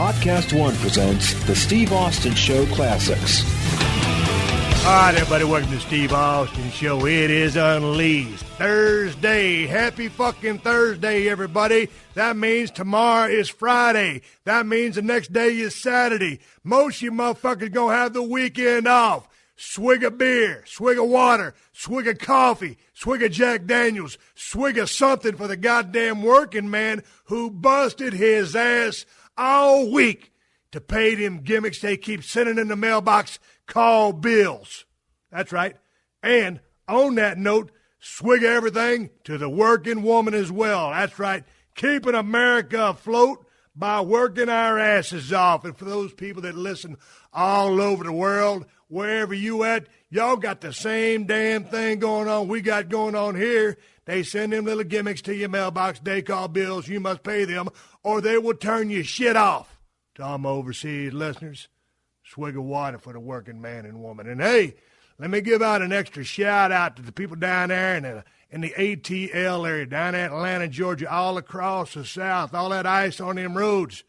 PodcastOne presents the Steve Austin Show Classics. All right, everybody, welcome to Steve Austin Show. It is Unleashed Thursday. Happy fucking Thursday, everybody. That means tomorrow is Friday. That means the next day is Saturday. Most of you motherfuckers gonna have the weekend off. Swig of beer, swig of water, swig of coffee, swig of Jack Daniels, swig of something for the goddamn working man who busted his ass all week to pay them gimmicks they keep sending in the mailbox called bills. That's right. And on that note, swig of everything to the working woman as well. That's right. Keeping America afloat by working our asses off. And for those people that listen all over the world, wherever you at, y'all got the same damn thing going on we got going on here. They send them little gimmicks to your mailbox. They call bills. You must pay them or they will turn your shit off. To all my overseas listeners, swig of water for the working man and woman. And hey, let me give out an extra shout out to the people down there in the ATL area, down at Atlanta, Georgia, all across the South, all that ice on them roads.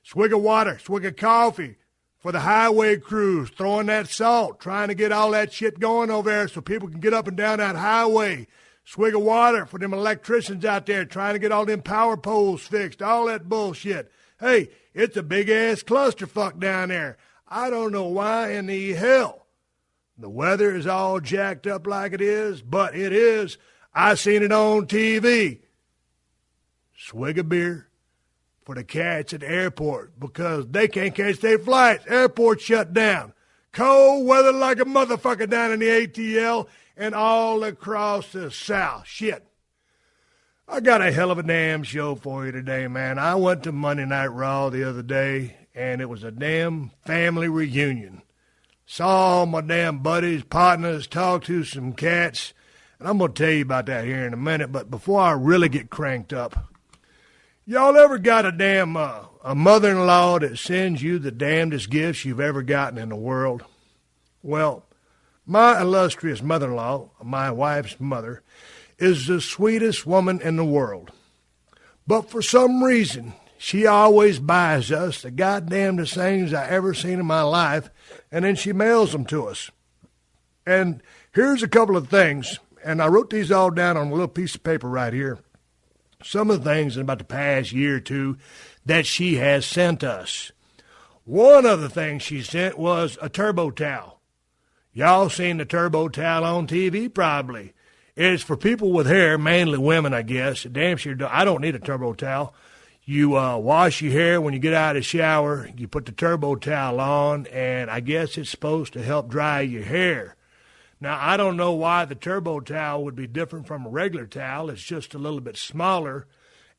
Swig of water, swig of coffee for the highway crews, throwing that salt, trying to get all that shit going over there so people can get up and down that highway. Swig of water for them electricians out there trying to get all them power poles fixed, all that bullshit. Hey, it's a big-ass clusterfuck down there. I don't know why in the hell the weather is all jacked up like it is, but it is. I seen it on TV. Swig of beer for the cats at the airport because they can't catch their flights. Airport shut down. Cold weather like a motherfucker down in the ATL and all across the South. Shit. I got a hell of a damn show for you today, man. I went to Monday Night Raw the other day, and it was a damn family reunion. Saw all my damn buddies, partners, talked to some cats, and I'm going to tell you about that here in a minute, but before I really get cranked up, y'all ever got a damn a mother-in-law that sends you the damnedest gifts you've ever gotten in the world? Well, my illustrious mother-in-law, my wife's mother, is the sweetest woman in the world. But for some reason, she always buys us the goddamnedest things I ever seen in my life, and then she mails them to us. And here's a couple of things, and I wrote these all down on a little piece of paper right here. Some of the things in about the past year or two that she has sent us. One of the things she sent was a turbo towel. Y'all seen the turbo towel on TV probably. It's for people with hair, mainly women, I guess. Damn sure, I don't need a turbo towel. You wash your hair when you get out of the shower. You put the turbo towel on, and I guess it's supposed to help dry your hair. Now, I don't know why the turbo towel would be different from a regular towel. It's just a little bit smaller.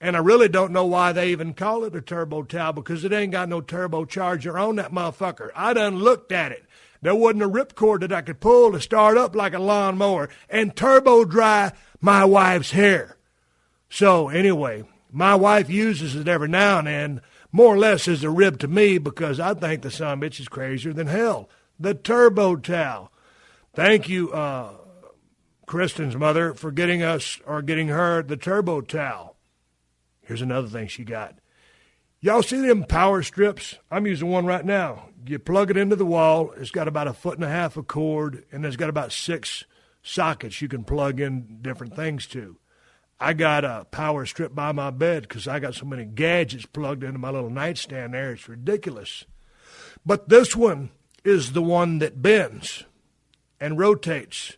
And I really don't know why they even call it a turbo towel because it ain't got no turbocharger on that motherfucker. I done looked at it. There wasn't a ripcord that I could pull to start up like a lawnmower and turbo dry my wife's hair. So anyway, my wife uses it every now and then, more or less as a rib to me because I think the son bitch is crazier than hell. The turbo towel. Thank you, Kristen's mother, for getting her the turbo towel. Here's another thing she got. Y'all see them power strips? I'm using one right now. You plug it into the wall. It's got about 1.5 feet of cord, and it's got about 6 sockets you can plug in different things to. I got a power strip by my bed because I got so many gadgets plugged into my little nightstand there. It's ridiculous. But this one is the one that bends and rotates.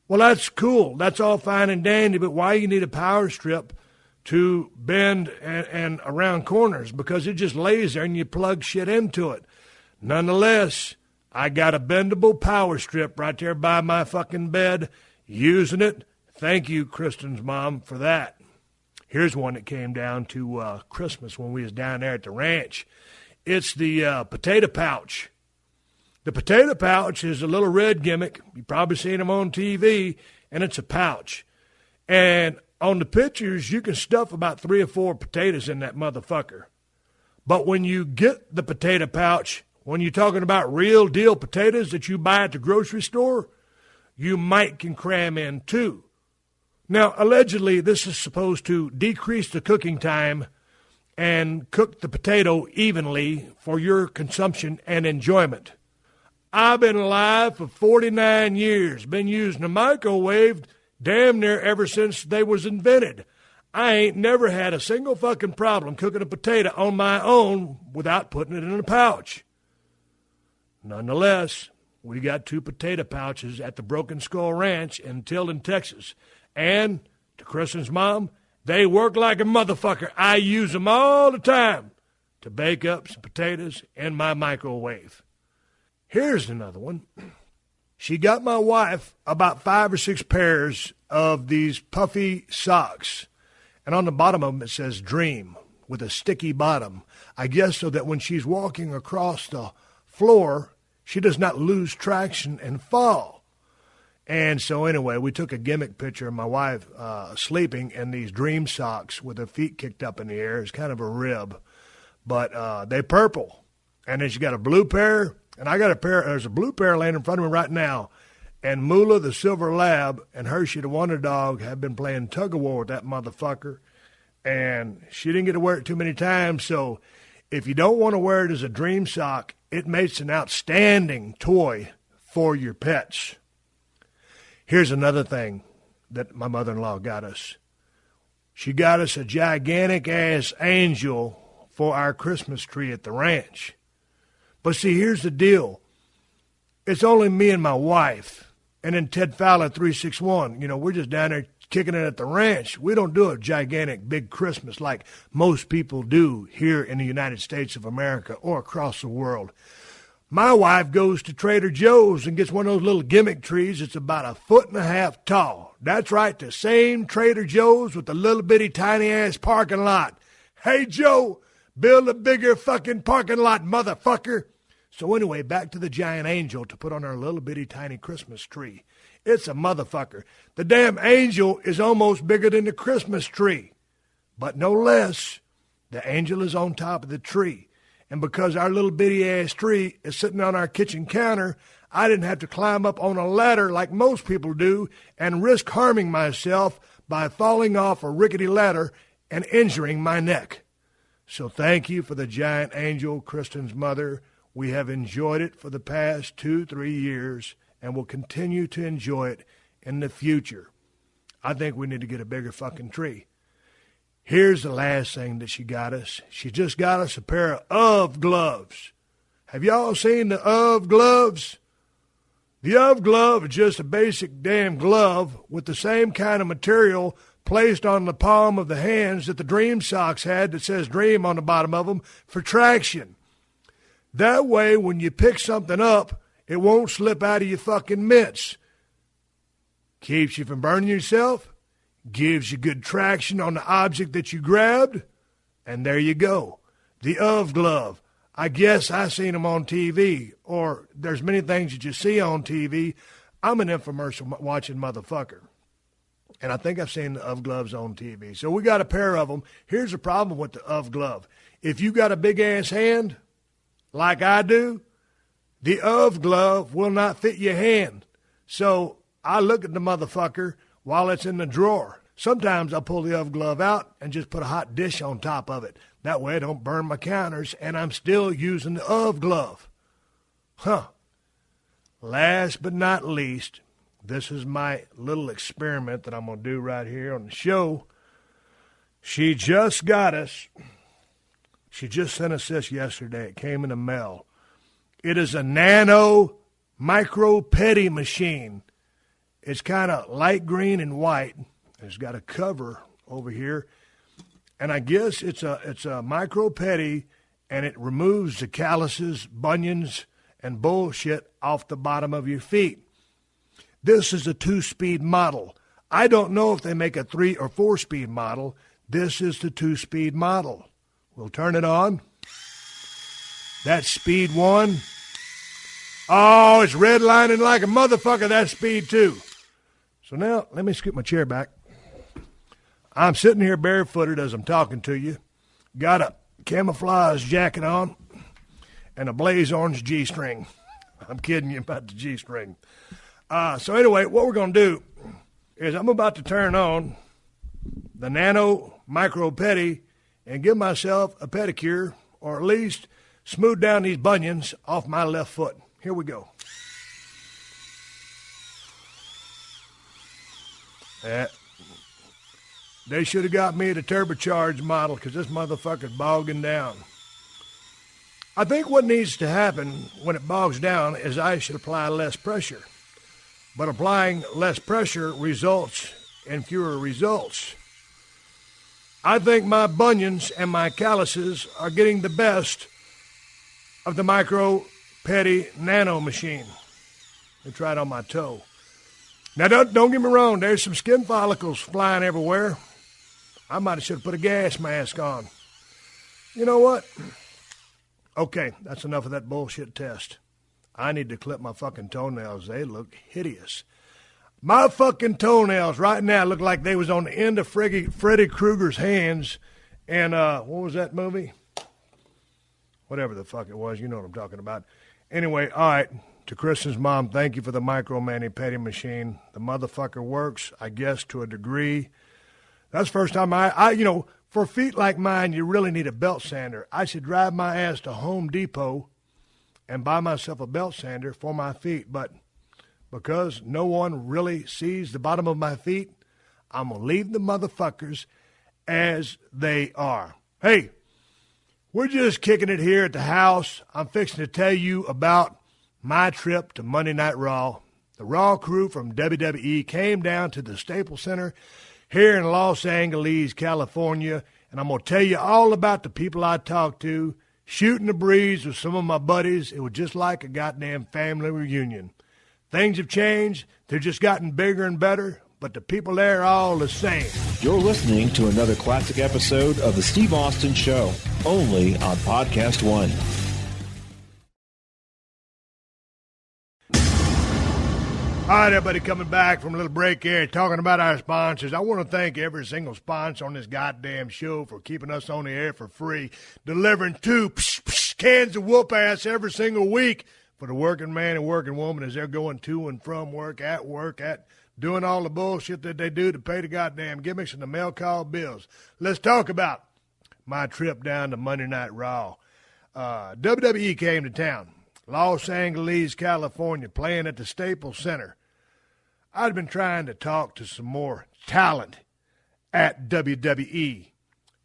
Well, that's cool. That's all fine and dandy, but why you need a power strip to bend and around corners? Because it just lays there and you plug shit into it. Nonetheless, I got a bendable power strip right there by my fucking bed, using it. Thank you, Kristen's mom, for that. Here's one that came down to Christmas when we was down there at the ranch. It's the potato pouch. The potato pouch is a little red gimmick. You've probably seen them on TV, and it's a pouch. And on the pictures, you can stuff about 3 or 4 potatoes in that motherfucker. But when you get the potato pouch, when you're talking about real deal potatoes that you buy at the grocery store, you might can cram in 2. Now, allegedly, this is supposed to decrease the cooking time and cook the potato evenly for your consumption and enjoyment. I've been alive for 49 years, been using a microwave damn near ever since they was invented. I ain't never had a single fucking problem cooking a potato on my own without putting it in a pouch. Nonetheless, we got 2 potato pouches at the Broken Skull Ranch in Tilden, Texas. And, to Kristen's mom, they work like a motherfucker. I use them all the time to bake up some potatoes in my microwave. Here's another one. She got my wife about 5 or 6 pairs of these puffy socks. And on the bottom of them it says Dream with a sticky bottom. I guess so that when she's walking across the floor, she does not lose traction and fall. And so anyway, we took a gimmick picture of my wife sleeping in these Dream socks with her feet kicked up in the air. It's kind of a rib. But they're purple. And then she got a blue pair. And I got a pair. There's a blue pair laying in front of me right now. And Moolah, the silver lab, and Hershey, the wonder dog, have been playing tug-of-war with that motherfucker. And she didn't get to wear it too many times. So if you don't want to wear it as a Dream sock, it makes an outstanding toy for your pets. Here's another thing that my mother-in-law got us. She got us a gigantic-ass angel for our Christmas tree at the ranch. But see, here's the deal. It's only me and my wife. And then Ted Fowler, 361. You know, we're just down there kicking it at the ranch. We don't do a gigantic big Christmas like most people do here in the United States of America or across the world. My wife goes to Trader Joe's and gets one of those little gimmick trees. It's about 1.5 feet tall. That's right, the same Trader Joe's with the little bitty tiny ass parking lot. Hey, Joe, build a bigger fucking parking lot, motherfucker. So anyway, back to the giant angel to put on our little bitty tiny Christmas tree. It's a motherfucker. The damn angel is almost bigger than the Christmas tree. But no less, the angel is on top of the tree. And because our little bitty-ass tree is sitting on our kitchen counter, I didn't have to climb up on a ladder like most people do and risk harming myself by falling off a rickety ladder and injuring my neck. So thank you for the giant angel, Kristen's mother. We have enjoyed it for the past 2-3 years and will continue to enjoy it in the future. I think we need to get a bigger fucking tree. Here's the last thing that she got us. She just got us a pair of gloves. Have y'all seen the gloves? The glove is just a basic damn glove with the same kind of material placed on the palm of the hands that the Dream socks had that says Dream on the bottom of them for traction. That way, when you pick something up, it won't slip out of your fucking mitts. Keeps you from burning yourself, gives you good traction on the object that you grabbed, and there you go. The glove. I guess I seen them on TV, or there's many things that you see on TV. I'm an infomercial watching motherfucker. And I think I've seen the gloves on TV. So we got a pair of them. Here's the problem with the glove. If you got a big-ass hand, like I do, the glove will not fit your hand. So I look at the motherfucker while it's in the drawer. Sometimes I pull the glove out and just put a hot dish on top of it. That way I don't burn my counters, and I'm still using the glove. Last but not least, this is my little experiment that I'm going to do right here on the show. She just got us. She just sent us this yesterday. It came in the mail. It is a nano micro petty machine. It's kind of light green and white. It's got a cover over here. And I guess it's a micro petty, and it removes the calluses, bunions, and bullshit off the bottom of your feet. This is a 2-speed model. I don't know if they make a 3 or 4-speed model. This is the 2-speed model. We'll turn it on. That's speed 1. Oh, it's redlining like a motherfucker. That's speed 2. So now, let me scoot my chair back. I'm sitting here barefooted as I'm talking to you. Got a camouflage jacket on and a blaze orange G-string. I'm kidding you about the G-string. So anyway, what we're going to do is I'm about to turn on the nano micro petty, and give myself a pedicure, or at least smooth down these bunions off my left foot. Here we go. They should have got me the turbocharged model because this motherfucker's bogging down. I think what needs to happen when it bogs down is I should apply less pressure. But applying less pressure results in fewer results. I think my bunions and my calluses are getting the best of the micro petty nano machine. They tried on my toe. Now, don't get me wrong. There's some skin follicles flying everywhere. I might have should have put a gas mask on. You know what? Okay, that's enough of that bullshit test. I need to clip my fucking toenails. They look hideous. My fucking toenails right now look like they was on the end of Freddy Krueger's hands. And what was that movie? Whatever the fuck it was. You know what I'm talking about. Anyway, all right. To Kristen's mom, thank you for the micro mani-pedi machine. The motherfucker works, I guess, to a degree. That's the first time I for feet like mine, you really need a belt sander. I should drive my ass to Home Depot and buy myself a belt sander for my feet. But because no one really sees the bottom of my feet, I'm going to leave the motherfuckers as they are. Hey, we're just kicking it here at the house. I'm fixing to tell you about my trip to Monday Night Raw. The Raw crew from WWE came down to the Staples Center here in Los Angeles, California, and I'm going to tell you all about the people I talked to, shooting the breeze with some of my buddies. It was just like a goddamn family reunion. Things have changed. They've just gotten bigger and better, but the people there are all the same. You're listening to another classic episode of The Steve Austin Show, only on PodcastOne. All right, everybody, coming back from a little break here, talking about our sponsors. I want to thank every single sponsor on this goddamn show for keeping us on the air for free, delivering 2 cans of whoop ass every single week for the working man and working woman as they're going to and from work, at doing all the bullshit that they do to pay the goddamn gimmicks and the mail call bills. Let's talk about my trip down to Monday Night Raw. WWE came to town. Los Angeles, California, playing at the Staples Center. I'd been trying to talk to some more talent at WWE.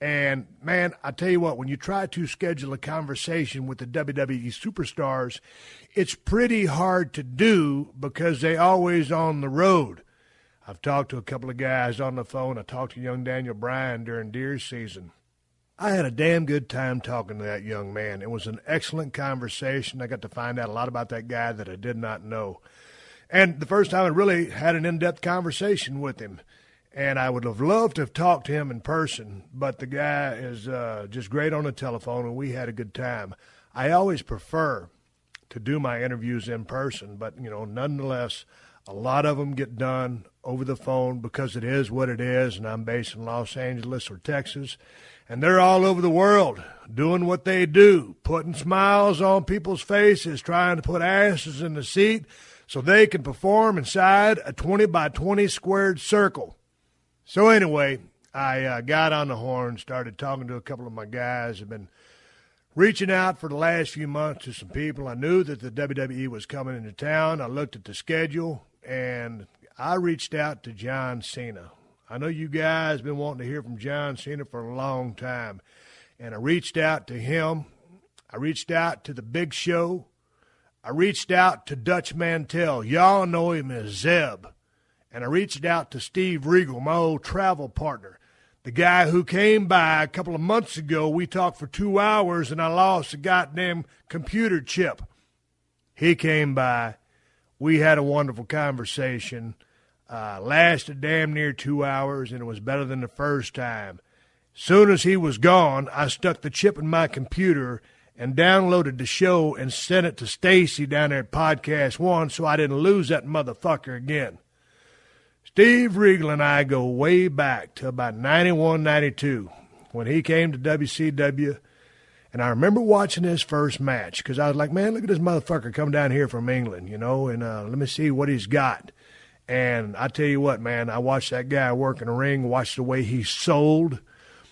And, man, I tell you what, when you try to schedule a conversation with the WWE superstars, it's pretty hard to do because they always on the road. I've talked to a couple of guys on the phone. I talked to young Daniel Bryan during deer season. I had a damn good time talking to that young man. It was an excellent conversation. I got to find out a lot about that guy that I did not know. And the first time I really had an in-depth conversation with him. And I would have loved to have talked to him in person, but the guy is just great on the telephone, and we had a good time. I always prefer to do my interviews in person, but, nonetheless, a lot of them get done over the phone because it is what it is, and I'm based in Los Angeles or Texas. And they're all over the world doing what they do, putting smiles on people's faces, trying to put asses in the seat so they can perform inside a 20 by 20 squared circle. So anyway, I got on the horn, started talking to a couple of my guys. I've been reaching out for the last few months to some people. I knew that the WWE was coming into town. I looked at the schedule, and I reached out to John Cena. I know you guys have been wanting to hear from John Cena for a long time. And I reached out to him. I reached out to The Big Show. I reached out to Dutch Mantel. Y'all know him as Zeb. And I reached out to Steve Regal, my old travel partner. The guy who came by a couple of months ago. We talked for 2 hours, and I lost a goddamn computer chip. He came by. We had a wonderful conversation. Lasted damn near 2 hours, and it was better than the first time. Soon as he was gone, I stuck the chip in my computer and downloaded the show and sent it to Stacy down there at PodcastOne so I didn't lose that motherfucker again. Steve Regal and I go way back to about 91, 92 when he came to WCW. And I remember watching his first match because I was like, man, look at this motherfucker come down here from England, and let me see what he's got. And I tell you what, man, I watched that guy work in the ring, watched the way he sold,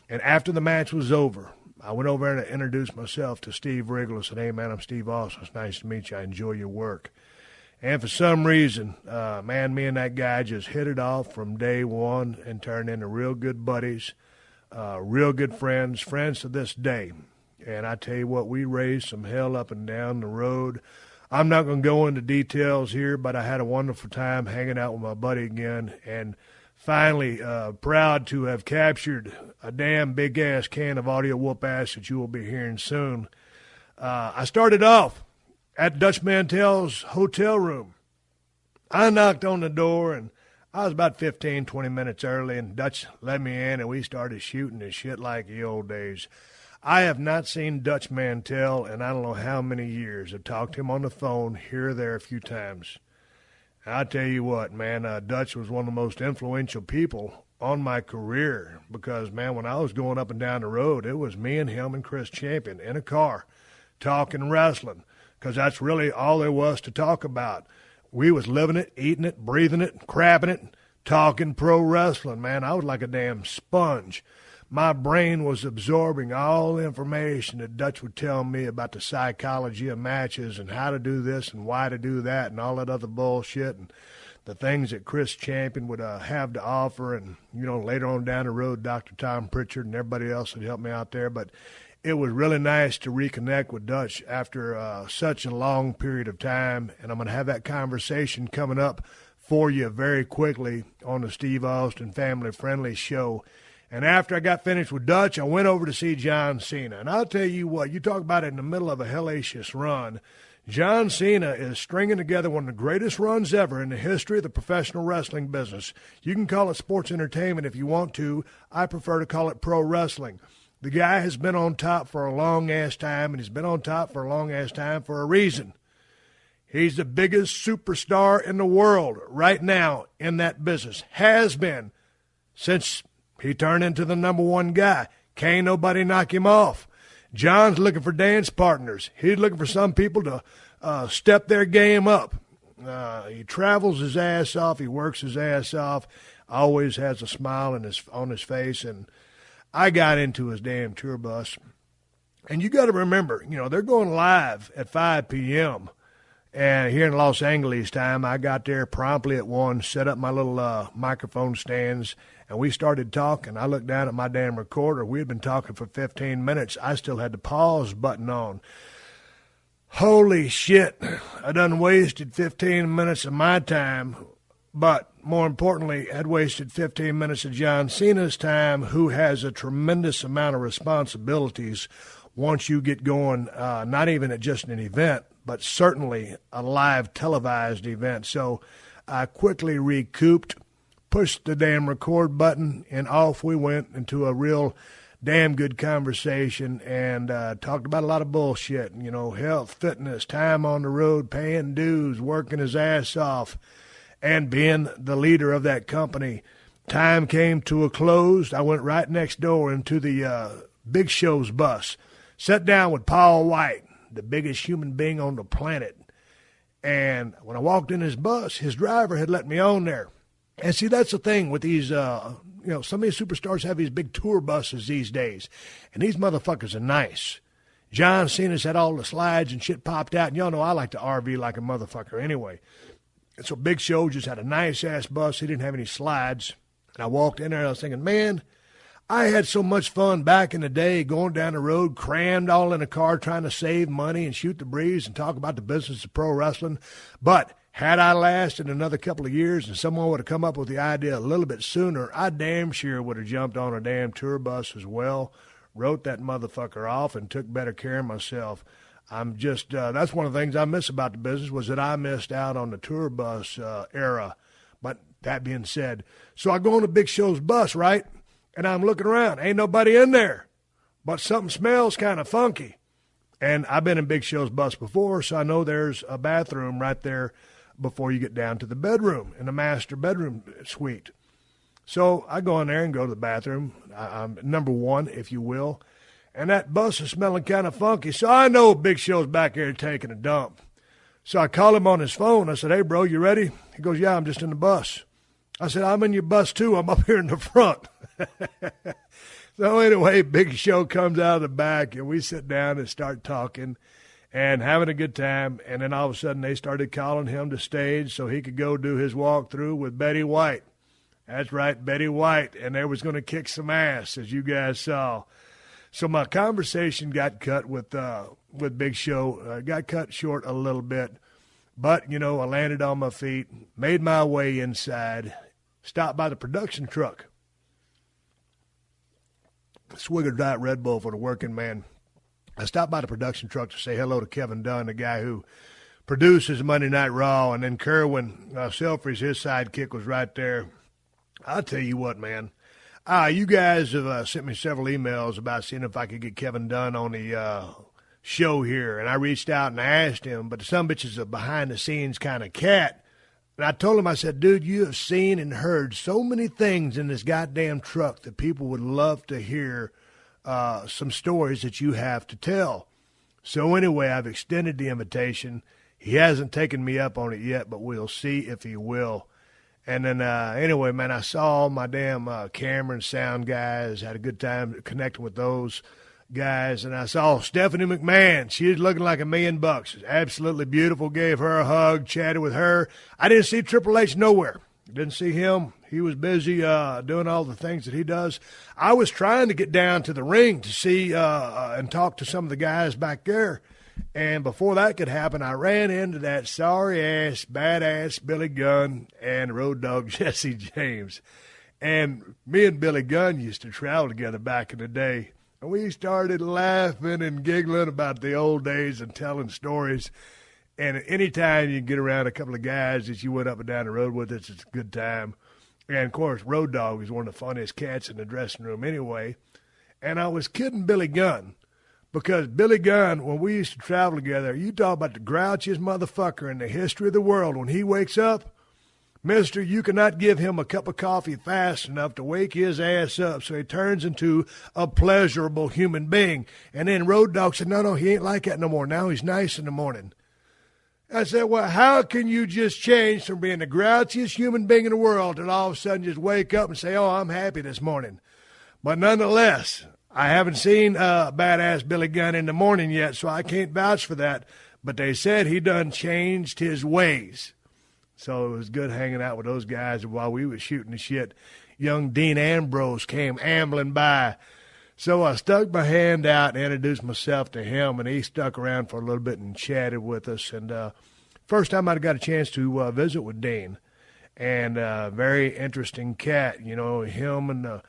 And after the match was over, I went over and I introduced myself to Steve Riggle. I said, hey, man, I'm Steve Austin. It's nice to meet you. I enjoy your work. And for some reason, man, me and that guy just hit it off from day one and turned into real good buddies, real good friends to this day. And I tell you what, we raised some hell up and down the road. I'm not going to go into details here, but I had a wonderful time hanging out with my buddy again, and finally proud to have captured a damn big-ass can of audio whoop-ass that you will be hearing soon. I started off at Dutch Mantel's hotel room. I knocked on the door, and I was about 15, 20 minutes early, and Dutch let me in, and we started shooting this shit like the old days. I have not seen Dutch Mantel in I don't know how many years. I've talked to him on the phone here or there a few times. I tell you what, man, Dutch was one of the most influential people on my career because, man, when I was going up and down the road, it was me and him and Chris Champion in a car talking wrestling because that's really all there was to talk about. We was living it, eating it, breathing it, crapping it, talking pro wrestling, man. I was like a damn sponge. My brain was absorbing all the information that Dutch would tell me about the psychology of matches and how to do this and why to do that and all that other bullshit and the things that Chris Champion would have to offer. And, you know, later on down the road, Dr. Tom Pritchard and everybody else that helped me out there. But it was really nice to reconnect with Dutch after such a long period of time. And I'm going to have that conversation coming up for you very quickly on the Steve Austin Family Friendly Show. And after I got finished with Dutch, I went over to see John Cena. And I'll tell you what, you talk about it in the middle of a hellacious run. John Cena is stringing together one of the greatest runs ever in the history of the professional wrestling business. You can call it sports entertainment if you want to. I prefer to call it pro wrestling. The guy has been on top for a long-ass time, and he's been on top for a long-ass time for a reason. He's the biggest superstar in the world right now in that business. Has been since he turned into the number one guy. Can't nobody knock him off. John's looking for dance partners. He's looking for some people to step their game up. He travels his ass off. He works his ass off. Always has a smile on his face. And I got into his damn tour bus. And you got to remember, you know, they're going live at 5 p.m. And here in Los Angeles time, I got there promptly at 1, set up my little microphone stands, and we started talking. I looked down at my damn recorder. We had been talking for 15 minutes. I still had the pause button on. Holy shit. I done wasted 15 minutes of my time, but more importantly, I'd wasted 15 minutes of John Cena's time, who has a tremendous amount of responsibilities once you get going, not even at just an event, but certainly a live televised event. So I quickly recouped, pushed the damn record button, and off we went into a real damn good conversation and talked about a lot of bullshit, you know, health, fitness, time on the road, paying dues, working his ass off, and being the leader of that company. Time came to a close. I went right next door into the Big Show's bus, sat down with Paul White, the biggest human being on the planet. And when I walked in his bus, his driver had let me on there. And see, that's the thing with these, you know, some of these superstars have these big tour buses these days. And these motherfuckers are nice. John Cena's had all the slides and shit popped out. And y'all know I like to RV like a motherfucker anyway. And so Big Show just had a nice-ass bus. He didn't have any slides. And I walked in there and I was thinking, man, I had so much fun back in the day going down the road, crammed all in a car trying to save money and shoot the breeze and talk about the business of pro wrestling. But had I lasted another couple of years and someone would have come up with the idea a little bit sooner, I damn sure would have jumped on a damn tour bus as well, wrote that motherfucker off, and took better care of myself. I'm just, that's one of the things I miss about the business was that I missed out on the tour bus era. But that being said, so I go on the Big Show's bus, right? And I'm looking around. Ain't nobody in there. But something smells kind of funky. And I've been in Big Show's bus before, so I know there's a bathroom right there before you get down to the bedroom, in the master bedroom suite. So I go in there and go to the bathroom. I'm number one, if you will. And that bus is smelling kind of funky. So I know Big Show's back there taking a dump. So I call him on his phone. I said, hey, bro, you ready? He goes, yeah, I'm just in the bus. I said, I'm in your bus, too. I'm up here in the front. So anyway, Big Show comes out of the back, and we sit down and start talking and having a good time. And then all of a sudden they started calling him to stage so he could go do his walkthrough with Betty White. That's right, Betty White. And they was going to kick some ass, as you guys saw. So my conversation got cut with Big Show. Got cut short a little bit. But, you know, I landed on my feet, made my way inside, stopped by the production truck. Swig of Diet Red Bull for the working man. I stopped by the production truck to say hello to Kevin Dunn, the guy who produces Monday Night Raw, and then Kerwin Selfridge, his sidekick, was right there. I'll tell you what, man. You guys have sent me several emails about seeing if I could get Kevin Dunn on the show here, and I reached out and asked him, but the sumbitch is a behind-the-scenes kind of cat. And I told him, I said, dude, you have seen and heard so many things in this goddamn truck that people would love to hear some stories that you have to tell. So anyway, I've extended the invitation. He hasn't taken me up on it yet, but we'll see if he will. And then anyway, man, I saw my damn camera and sound guys, had a good time connecting with those guys. And I saw Stephanie McMahon. She's looking like $1,000,000. She's absolutely beautiful. Gave her a hug, chatted with her. I didn't see Triple H nowhere. Didn't see him. He was busy doing all the things that he does. I was trying to get down to the ring to see and talk to some of the guys back there. And before that could happen, I ran into that sorry-ass, badass Billy Gunn and Road Dogg Jesse James. And me and Billy Gunn used to travel together back in the day. And we started laughing and giggling about the old days and telling stories. And anytime you get around a couple of guys that you went up and down the road with, it's a good time. And, of course, Road Dogg is one of the funniest cats in the dressing room anyway. And I was kidding Billy Gunn because Billy Gunn, when we used to travel together, you talk about the grouchiest motherfucker in the history of the world. When he wakes up, mister, you cannot give him a cup of coffee fast enough to wake his ass up so he turns into a pleasurable human being. And then Road Dogg said, no, he ain't like that no more. Now he's nice in the morning. I said, well, how can you just change from being the grouchiest human being in the world to all of a sudden just wake up and say, oh, I'm happy this morning? But nonetheless, I haven't seen badass Billy Gunn in the morning yet, so I can't vouch for that. But they said he done changed his ways. So it was good hanging out with those guys. While we were shooting the shit, young Dean Ambrose came ambling by. So I stuck my hand out and introduced myself to him, and he stuck around for a little bit and chatted with us. And first time I got a chance to visit with Dean, and very interesting cat. You know, him and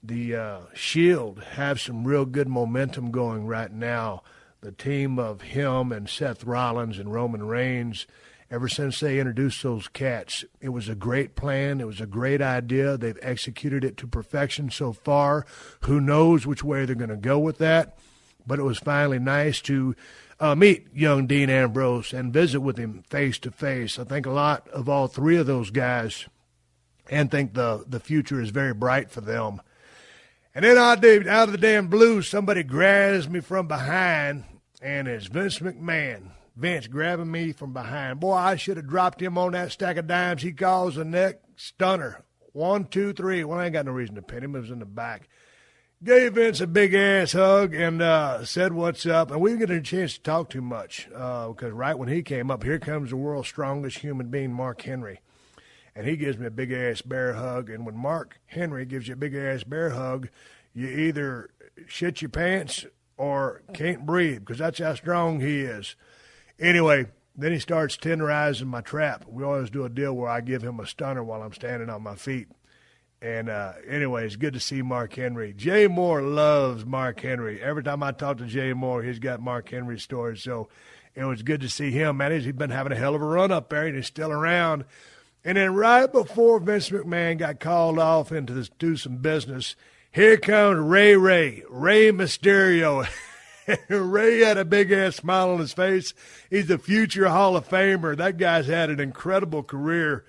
the Shield have some real good momentum going right now. The team of him and Seth Rollins and Roman Reigns, ever since they introduced those cats, it was a great plan. It was a great idea. They've executed it to perfection so far. Who knows which way they're going to go with that? But it was finally nice to meet young Dean Ambrose and visit with him face to face. I think a lot of all three of those guys and think the future is very bright for them. And then out of the damn blue, somebody grabs me from behind, and it's Vince McMahon. Vince grabbing me from behind. Boy, I should have dropped him on that stack of dimes he calls a neck stunner. 1, 2, 3. Well, I ain't got no reason to pin him. It was in the back. Gave Vince a big-ass hug and said what's up. And we didn't get a chance to talk too much because right when he came up, here comes the world's strongest human being, Mark Henry. And he gives me a big-ass bear hug. And when Mark Henry gives you a big-ass bear hug, you either shit your pants or can't breathe because that's how strong he is. Anyway, then he starts tenderizing my trap. We always do a deal where I give him a stunner while I'm standing on my feet. And anyway, it's good to see Mark Henry. Jay Moore loves Mark Henry. Every time I talk to Jay Moore, he's got Mark Henry stories. So it was good to see him. Man, he's been having a hell of a run up there, and he's still around. And then right before Vince McMahon got called off to do some business, here comes Rey Mysterio. Ray had a big-ass smile on his face. He's a future Hall of Famer. That guy's had an incredible career.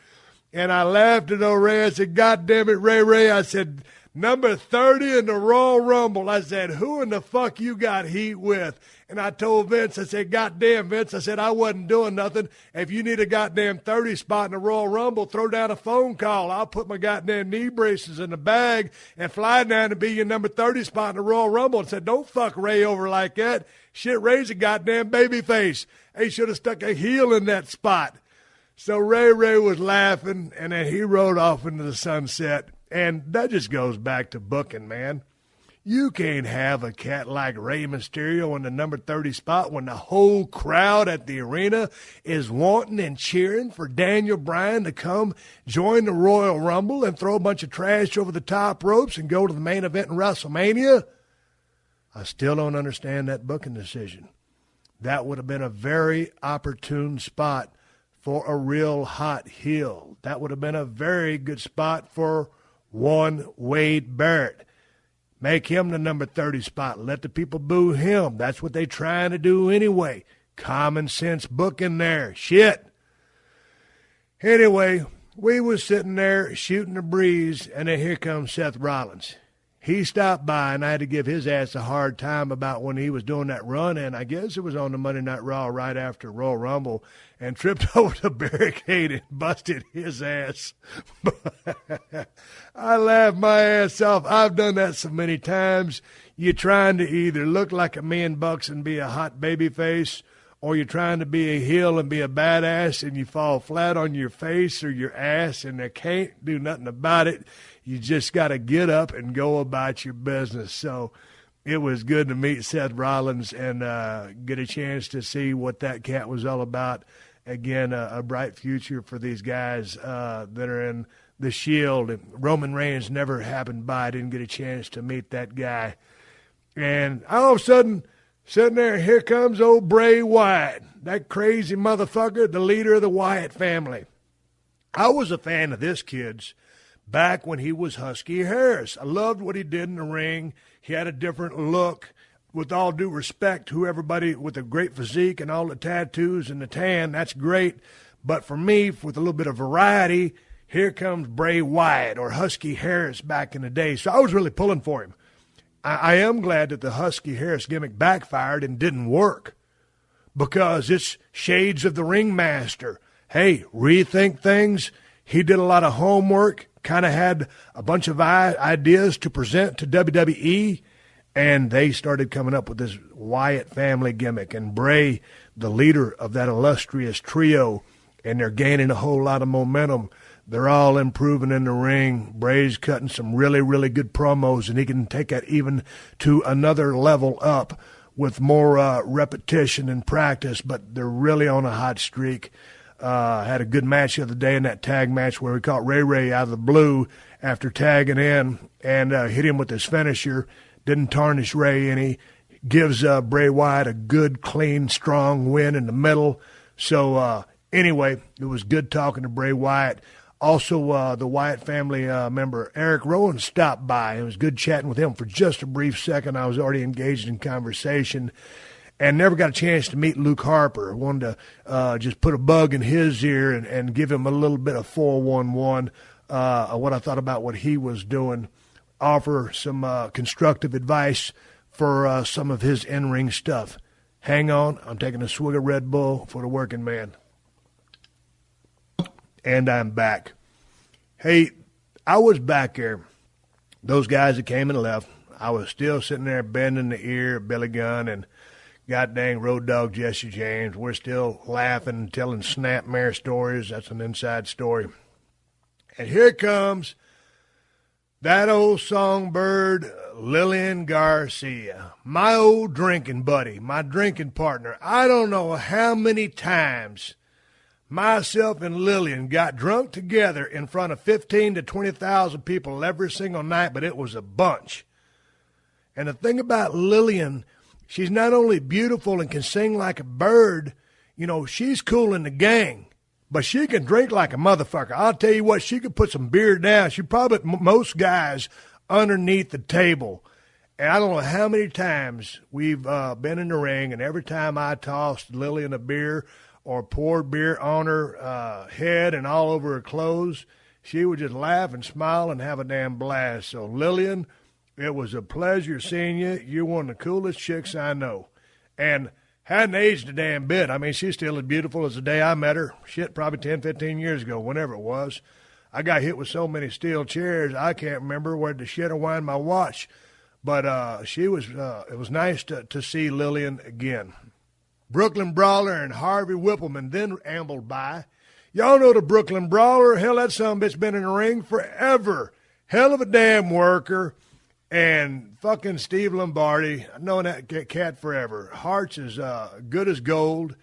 And I laughed at old Ray. I said, God damn it, Ray. I said, number 30 in the Royal Rumble. I said, who in the fuck you got heat with? And I told Vince, I said, goddamn, Vince, I said, I wasn't doing nothing. If you need a goddamn 30 spot in the Royal Rumble, throw down a phone call. I'll put my goddamn knee braces in the bag and fly down to be your number 30 spot in the Royal Rumble. And said, don't fuck Ray over like that. Shit, Ray's a goddamn baby face. He should have stuck a heel in that spot. So Ray was laughing, and then he rode off into the sunset. And that just goes back to booking, man. You can't have a cat like Rey Mysterio in the number 30 spot when the whole crowd at the arena is wanting and cheering for Daniel Bryan to come join the Royal Rumble and throw a bunch of trash over the top ropes and go to the main event in WrestleMania. I still don't understand that booking decision. That would have been a very opportune spot for a real hot heel. That would have been a very good spot for one Wade Barrett. Make him the number 30 spot. Let the people boo him. That's what they trying to do anyway. Common sense booking there. Shit. Anyway, we was sitting there shooting the breeze, and then here comes Seth Rollins. He stopped by, and I had to give his ass a hard time about when he was doing that run, and I guess it was on the Monday Night Raw right after Royal Rumble, and tripped over the barricade and busted his ass. I laughed my ass off. I've done that so many times. You're trying to either look like a man bucks and be a hot baby face, or you're trying to be a heel and be a badass, and you fall flat on your face or your ass, and they can't do nothing about it. You just got to get up and go about your business. So it was good to meet Seth Rollins and get a chance to see what that cat was all about. Again, a bright future for these guys that are in the Shield. And Roman Reigns never happened by. I didn't get a chance to meet that guy. And all of a sudden, sitting there, here comes old Bray Wyatt, that crazy motherfucker, the leader of the Wyatt family. I was a fan of this kid's back when he was Husky Harris. I loved what he did in the ring. He had a different look. With all due respect to everybody with a great physique and all the tattoos and the tan, that's great. But for me, with a little bit of variety, here comes Bray Wyatt or Husky Harris back in the day. So I was really pulling for him. I am glad that the Husky Harris gimmick backfired and didn't work, because it's shades of the ringmaster. Hey, rethink things. He did a lot of homework, kind of had a bunch of ideas to present to WWE, and they started coming up with this Wyatt family gimmick. And Bray, the leader of that illustrious trio, and they're gaining a whole lot of momentum. They're all improving in the ring. Bray's cutting some really, really good promos, and he can take that even to another level up with more repetition and practice, but they're really on a hot streak. Had a good match the other day in that tag match where we caught Ray out of the blue after tagging in and hit him with his finisher. Didn't tarnish Ray any. Gives Bray Wyatt a good, clean, strong win in the middle. So anyway, it was good talking to Bray Wyatt. Also, the Wyatt family member Eric Rowan stopped by. It was good chatting with him for just a brief second. I was already engaged in conversation and never got a chance to meet Luke Harper. Wanted to just put a bug in his ear and give him a little bit of 411, what I thought about what he was doing. Offer some constructive advice for some of his in-ring stuff. Hang on, I'm taking a swig of Red Bull for the working man. And I'm back. Hey, I was back there. Those guys that came and left, I was still sitting there bending the ear of Billy Gunn and god dang Road Dogg Jesse James. We're still laughing and telling snapmare stories. That's an inside story. And here comes that old songbird, Lillian Garcia, my old drinking buddy, my drinking partner. I don't know how many times myself and Lillian got drunk together in front of 15 to 20,000 people every single night, but it was a bunch. And the thing about Lillian, she's not only beautiful and can sing like a bird, you know, she's cool in the gang. But she can drink like a motherfucker. I'll tell you what, she could put some beer down. She probably most guys underneath the table. And I don't know how many times we've been in the ring, and every time I tossed Lillian a beer or poured beer on her head and all over her clothes, she would just laugh and smile and have a damn blast. So, Lillian, it was a pleasure seeing you. You're one of the coolest chicks I know. And hadn't aged a damn bit. I mean, she's still as beautiful as the day I met her. Shit, probably 10, 15 years ago, whenever it was. I got hit with so many steel chairs, I can't remember where the shit or wind my watch. But it was nice to see Lillian again. Brooklyn Brawler and Harvey Whippleman then ambled by. Y'all know the Brooklyn Brawler. Hell, that sumbitch been in the ring forever. Hell of a damn worker. And fucking Steve Lombardi, I've known that cat forever. Hearts is good as gold.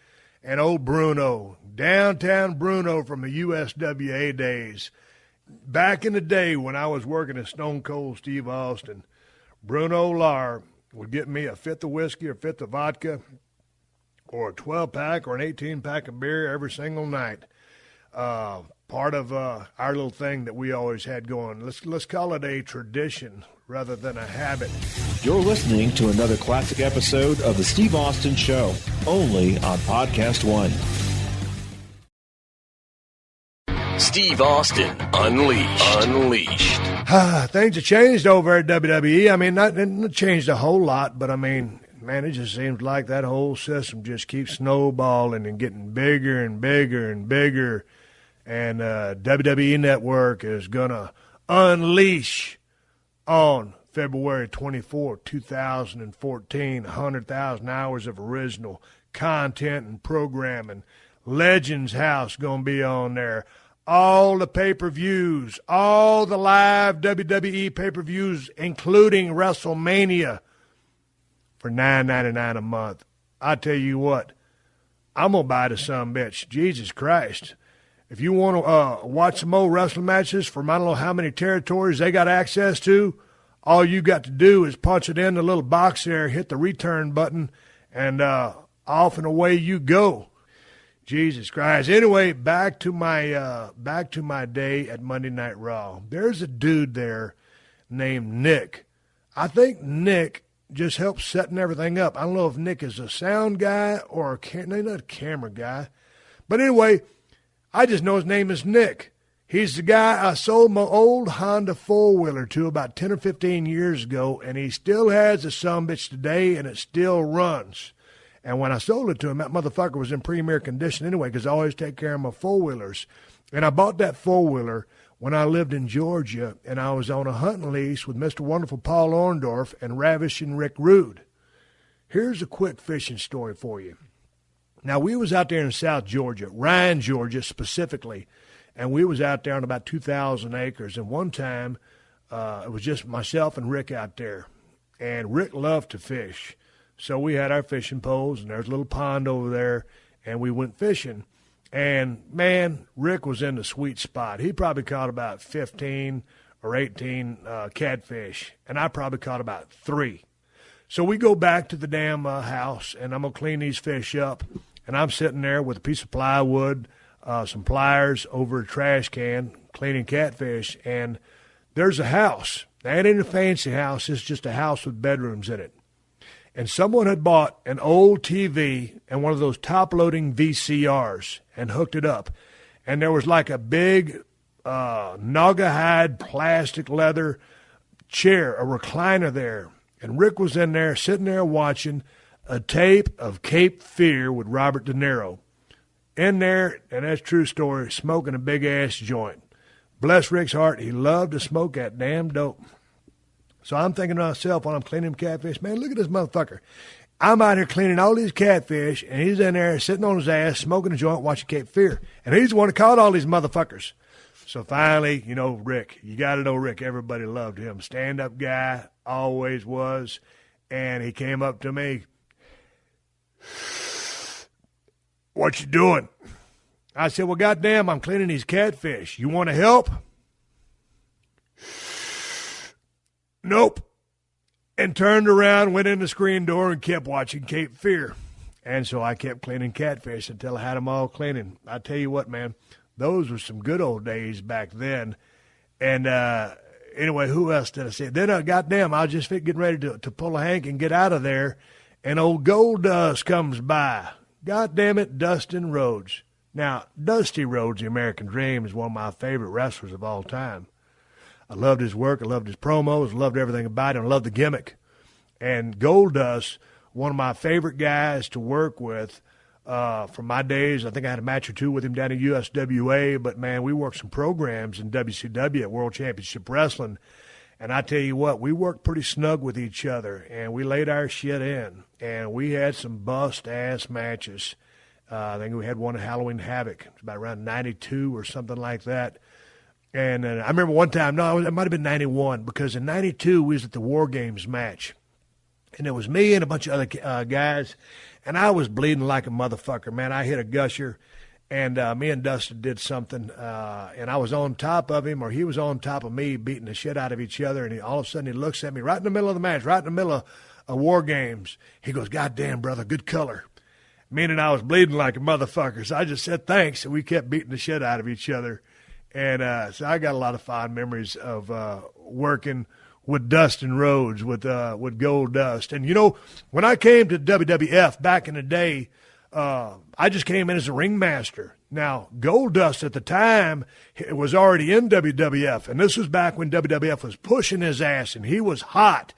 And old Bruno, downtown Bruno from the USWA days. Back in the day when I was working at Stone Cold Steve Austin, Bruno Lar would get me a fifth of whiskey or fifth of vodka or a 12-pack or an 18-pack of beer every single night. Part of our little thing that we always had going. Let's call it a tradition rather than a habit. You're listening to another classic episode of The Steve Austin Show, only on PodcastOne. Steve Austin Unleashed. Things have changed over at WWE. I mean, not changed a whole lot, but I mean, man, it just seems like that whole system just keeps snowballing and getting bigger and bigger and bigger. And WWE Network is going to unleash on February 24, 2014, 100,000 hours of original content and programming. Legends House going to be on there. All the pay-per-views, all the live WWE pay-per-views, including WrestleMania, for $9.99 a month. I tell you what, I'm going to buy the sumbitch. Jesus Christ. If you want to watch some old wrestling matches from I don't know how many territories they got access to, all you got to do is punch it in the little box there, hit the return button, and off and away you go. Jesus Christ. Anyway, back to my day at Monday Night Raw. There's a dude there named Nick. I think Nick just helps setting everything up. I don't know if Nick is a sound guy or not a camera guy. But anyway, I just know his name is Nick. He's the guy I sold my old Honda four-wheeler to about 10 or 15 years ago, and he still has the sumbitch today, and it still runs. And when I sold it to him, that motherfucker was in premier condition anyway, because I always take care of my four-wheelers. And I bought that four-wheeler when I lived in Georgia, and I was on a hunting lease with Mr. Wonderful Paul Orndorff and Ravishing Rick Rude. Here's a quick fishing story for you. Now, we was out there in South Georgia, Ryan, Georgia specifically, and we was out there on about 2,000 acres. And one time, it was just myself and Rick out there. And Rick loved to fish. So we had our fishing poles, and there's a little pond over there, and we went fishing. And, man, Rick was in the sweet spot. He probably caught about 15 or 18 catfish, and I probably caught about 3. So we go back to the damn house, and I'm going to clean these fish up. And I'm sitting there with a piece of plywood, some pliers over a trash can, cleaning catfish, and there's a house. That ain't a fancy house. It's just a house with bedrooms in it. And someone had bought an old TV and one of those top-loading VCRs and hooked it up. And there was like a big naugahyde plastic leather chair, a recliner there. And Rick was in there, sitting there watching a tape of Cape Fear with Robert De Niro. In there, and that's a true story, smoking a big-ass joint. Bless Rick's heart, he loved to smoke that damn dope. So I'm thinking to myself while I'm cleaning catfish, man, look at this motherfucker. I'm out here cleaning all these catfish, and he's in there sitting on his ass, smoking a joint, watching Cape Fear. And he's the one that caught all these motherfuckers. So finally, you know, Rick, you got to know Rick. Everybody loved him. Stand-up guy, always was. And he came up to me. What you doing? I said, well, goddamn, I'm cleaning these catfish. You want to help? Nope. And turned around, went in the screen door, and kept watching Cape Fear. And so I kept cleaning catfish until I had them all cleaning. I tell you what, man, those were some good old days back then. And anyway, who else did I say? Then, goddamn, I was just getting ready to pull a hank and get out of there. And old Gold Dust comes by. God damn it, Dustin Rhodes. Now, Dusty Rhodes, the American Dream, is one of my favorite wrestlers of all time. I loved his work. I loved his promos. I loved everything about him. I loved the gimmick. And Goldust, one of my favorite guys to work with from my days. I think I had a match or two with him down at USWA. But, man, we worked some programs in WCW at World Championship Wrestling. And I tell you what, we worked pretty snug with each other. And we laid our shit in. And we had some bust-ass matches. I think we had one at Halloween Havoc. It was about around 92 or something like that. And I remember one time, no, it might have been 91, because in 92 we was at the War Games match. And it was me and a bunch of other guys, and I was bleeding like a motherfucker, man. I hit a gusher, and me and Dustin did something, and I was on top of him, or he was on top of me, beating the shit out of each other, and all of a sudden he looks at me right in the middle of the match, right in the middle of War Games. He goes, "God damn, brother, good color." Meaning I was bleeding like a motherfucker. So I just said thanks, and we kept beating the shit out of each other. And so I got a lot of fond memories of working with Dustin Rhodes, with Goldust. And, you know, when I came to WWF back in the day, I just came in as a ringmaster. Now, Goldust at the time was already in WWF, and this was back when WWF was pushing his ass, and he was hot.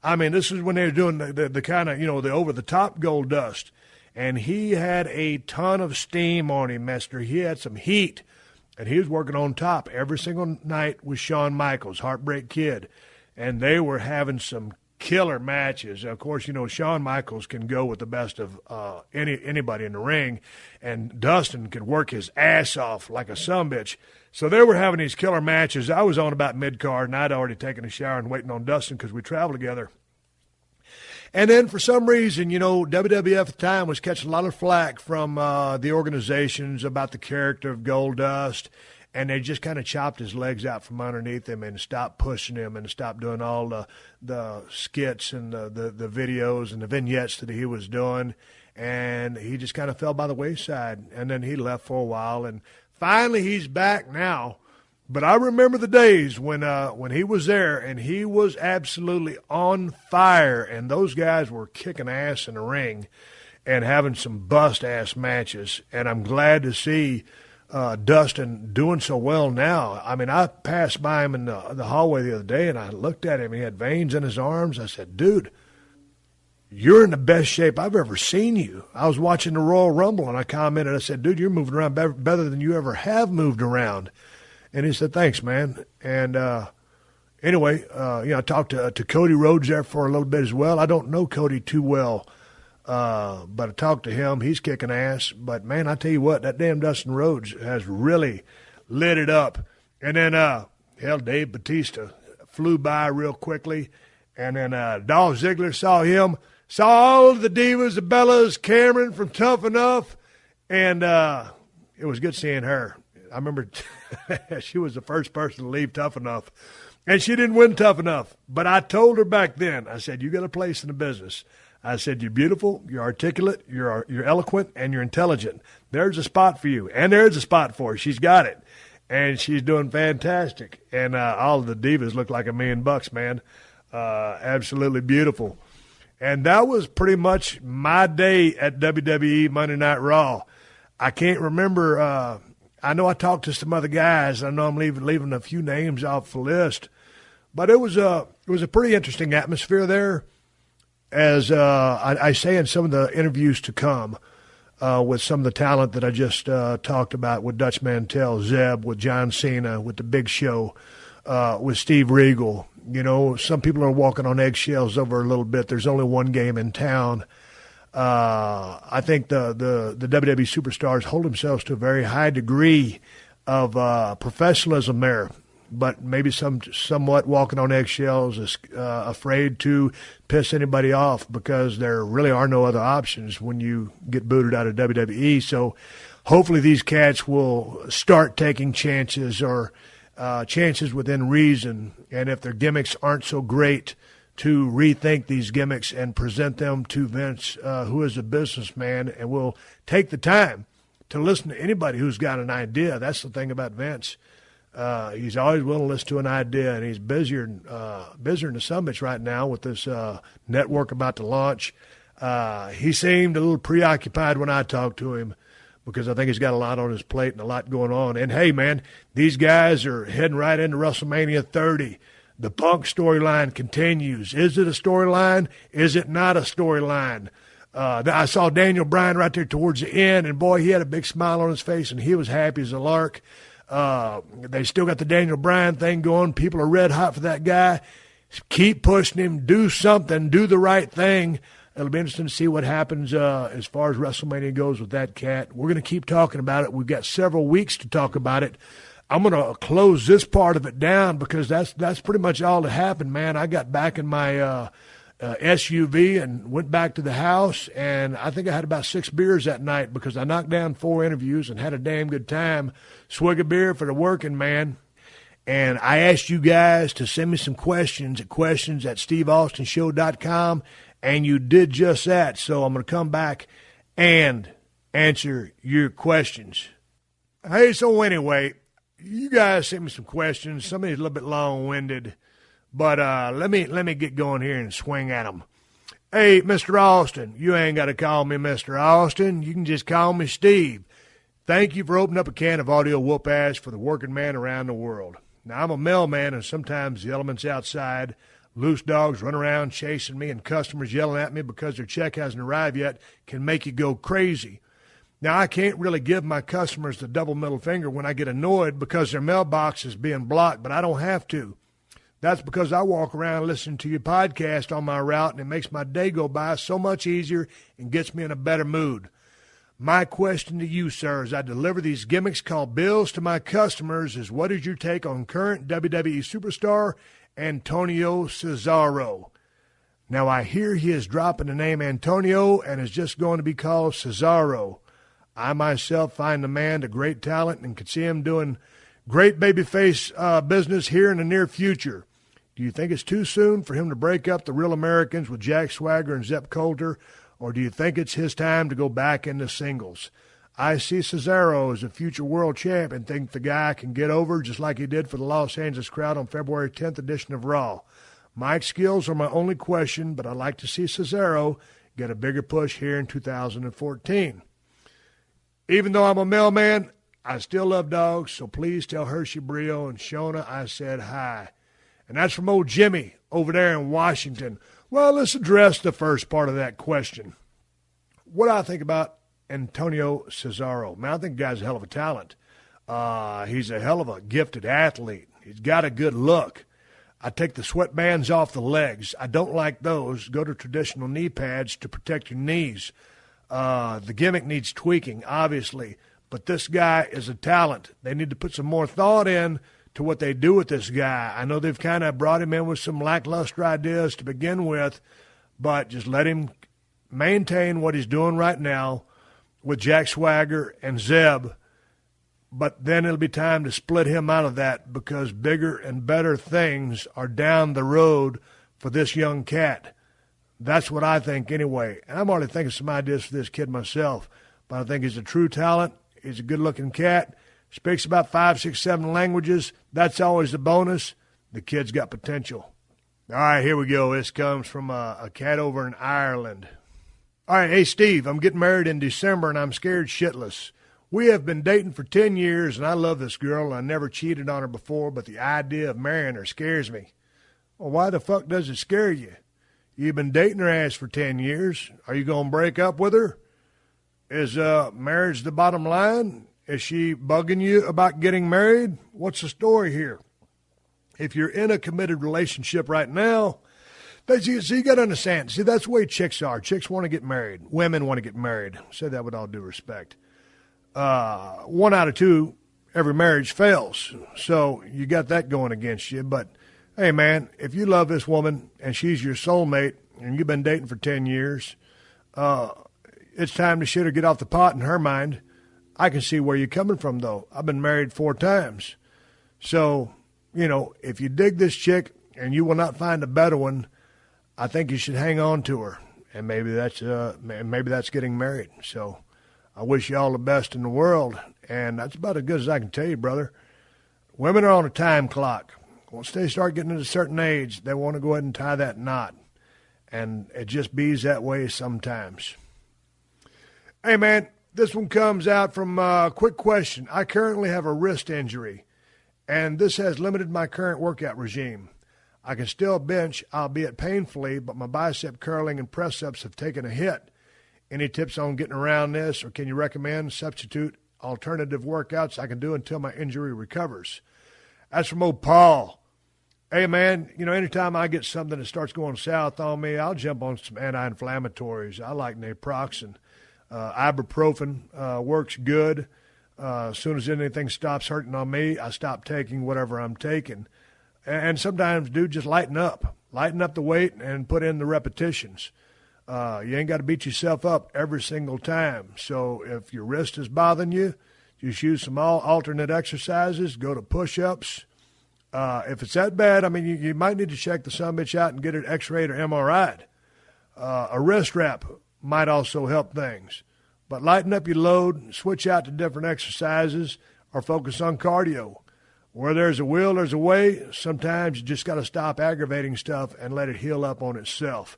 I mean, this is when they were doing the kind of, you know, the over-the-top Goldust. And he had a ton of steam on him, mister. He had some heat, and he was working on top every single night with Shawn Michaels, Heartbreak Kid. And they were having some killer matches. Of course, you know, Shawn Michaels can go with the best of anybody in the ring, and Dustin could work his ass off like a sumbitch. So they were having these killer matches. I was on about mid-card, and I'd already taken a shower and waiting on Dustin because we traveled together. And then for some reason, you know, WWF at the time was catching a lot of flack from the organizations about the character of Goldust, and they just kind of chopped his legs out from underneath him and stopped pushing him and stopped doing all the skits and the videos and the vignettes that he was doing. And he just kind of fell by the wayside, and then he left for a while. And finally he's back now. But I remember the days when he was there, and he was absolutely on fire, and those guys were kicking ass in the ring and having some bust-ass matches. And I'm glad to see Dustin doing so well now. I mean, I passed by him in the hallway the other day, and I looked at him. He had veins in his arms. I said, "Dude, you're in the best shape I've ever seen you." I was watching the Royal Rumble, and I commented. I said, "Dude, you're moving around better than you ever have moved around." And he said, "Thanks, man." And anyway, you know, I talked to Cody Rhodes there for a little bit as well. I don't know Cody too well, but I talked to him. He's kicking ass. But, man, I tell you what, that damn Dustin Rhodes has really lit it up. And then, hell, Dave Bautista flew by real quickly. And then Dolph Ziggler saw him, saw all the divas, the Bellas, Cameron from Tough Enough. And it was good seeing her. I remember she was the first person to leave Tough Enough, and she didn't win Tough Enough. But I told her back then, I said, "You got a place in the business." I said, "You're beautiful, you're articulate, you're eloquent, and you're intelligent. There's a spot for you, and there's a spot for her. She's got it, and she's doing fantastic." And all of the divas look like $1,000,000, man. Absolutely beautiful. And that was pretty much my day at WWE Monday Night Raw. I can't remember. I know I talked to some other guys. I know I'm leaving a few names off the list, but it was a pretty interesting atmosphere there, as I say in some of the interviews to come with some of the talent that I just talked about, with Dutch Mantell, Zeb, with John Cena, with the Big Show, with Steve Regal. You know, some people are walking on eggshells over a little bit. There's only one game in town. I think the WWE superstars hold themselves to a very high degree of professionalism there, but maybe somewhat walking on eggshells, afraid to piss anybody off, because there really are no other options when you get booted out of WWE. So hopefully these cats will start taking chances, or chances within reason, and if their gimmicks aren't so great, to rethink these gimmicks and present them to Vince, who is a businessman and will take the time to listen to anybody who's got an idea. That's the thing about Vince. He's always willing to listen to an idea, and he's busier than the summits right now with this network about to launch. He seemed a little preoccupied when I talked to him because I think he's got a lot on his plate and a lot going on. And, hey, man, these guys are heading right into WrestleMania 30. The Punk storyline continues. Is it a storyline? Is it not a storyline? I saw Daniel Bryan right there towards the end, and, boy, he had a big smile on his face, and he was happy as a lark. They still got the Daniel Bryan thing going. People are red hot for that guy. Keep pushing him. Do something. Do the right thing. It'll be interesting to see what happens as far as WrestleMania goes with that cat. We're going to keep talking about it. We've got several weeks to talk about it. I'm going to close this part of it down because that's pretty much all that happened, man. I got back in my SUV and went back to the house, and I think I had about 6 beers that night because I knocked down 4 interviews and had a damn good time. Swig a beer for the working man. And I asked you guys to send me some questions at questions@steveaustonshow.com, and you did just that. So I'm going to come back and answer your questions. Hey, so anyway, you guys sent me some questions. Some of these a little bit long-winded, but let me get going here and swing at them. Hey, Mr. Austin, you ain't got to call me Mr. Austin. You can just call me Steve. Thank you for opening up a can of audio whoop-ass for the working man around the world. Now, I'm a mailman, and sometimes the elements outside, loose dogs run around chasing me, and customers yelling at me because their check hasn't arrived yet can make you go crazy. Now, I can't really give my customers the double middle finger when I get annoyed because their mailbox is being blocked, but I don't have to. That's because I walk around listening to your podcast on my route, and it makes my day go by so much easier and gets me in a better mood. My question to you, sir, as I deliver these gimmicks called bills to my customers is, what is your take on current WWE superstar Antonio Cesaro? Now, I hear he is dropping the name Antonio and is just going to be called Cesaro. I myself find the man a great talent and could see him doing great babyface business here in the near future. Do you think it's too soon for him to break up the Real Americans with Jack Swagger and Zep Coulter, or do you think it's his time to go back into singles? I see Cesaro as a future world champ and think the guy can get over just like he did for the Los Angeles crowd on February 10th edition of Raw. Mic skills are my only question, but I'd like to see Cesaro get a bigger push here in 2014. Even though I'm a mailman, I still love dogs, so please tell Hershey Brio and Shona I said hi. And that's from old Jimmy over there in Washington. Well, let's address the first part of that question. What do I think about Antonio Cesaro? Man, I think the guy's a hell of a talent. He's a hell of a gifted athlete. He's got a good look. I take the sweatbands off the legs. I don't like those. Go to traditional knee pads to protect your knees. The gimmick needs tweaking, obviously. But this guy is a talent. They need to put some more thought in to what they do with this guy. I know they've kind of brought him in with some lackluster ideas to begin with, but just let him maintain what he's doing right now with Jack Swagger and Zeb. But then it'll be time to split him out of that because bigger and better things are down the road for this young cat. That's what I think anyway. And I'm already thinking some ideas for this kid myself, but I think he's a true talent. He's a good-looking cat. Speaks about 5, 6, 7 languages. That's always the bonus. The kid's got potential. All right, here we go. This comes from a cat over in Ireland. All right, hey, Steve, I'm getting married in December, and I'm scared shitless. We have been dating for 10 years, and I love this girl, and I never cheated on her before, but the idea of marrying her scares me. Well, why the fuck does it scare you? You've been dating her ass for 10 years. Are you going to break up with her? Is marriage the bottom line? Is she bugging you about getting married? What's the story here? If you're in a committed relationship right now, you got to understand. See, that's the way chicks are. Chicks want to get married. Women want to get married. Say that with all due respect. 1 out of 2, every marriage fails. So you got that going against you. But, hey, man, if you love this woman and she's your soulmate and you've been dating for 10 years, it's time to shit or get off the pot in her mind. I can see where you're coming from, though. I've been married 4 times. So, you know, if you dig this chick and you will not find a better one, I think you should hang on to her. And maybe that's getting married. So I wish you all the best in the world. And that's about as good as I can tell you, brother. Women are on a time clock. Once they start getting to a certain age, they want to go ahead and tie that knot. And it just bees that way sometimes. Hey, man, this one comes out from a quick question. I currently have a wrist injury, and this has limited my current workout regime. I can still bench, albeit painfully, but my bicep curling and press-ups have taken a hit. Any tips on getting around this, or can you recommend substitute alternative workouts I can do until my injury recovers? That's from old Paul. Hey, man, anytime I get something that starts going south on me, I'll jump on some anti-inflammatories. I like naproxen. Ibuprofen works good. As soon as anything stops hurting on me, I stop taking whatever I'm taking. And sometimes, dude, just lighten up. Lighten up the weight and put in the repetitions. You ain't got to beat yourself up every single time. So if your wrist is bothering you, just use some alternate exercises. Go to push-ups. If it's that bad, you might need to check the sumbitch out and get it x-rayed or MRI'd. A wrist wrap might also help things. But lighten up your load, switch out to different exercises, or focus on cardio. Where there's a will, there's a way. Sometimes you just got to stop aggravating stuff and let it heal up on itself.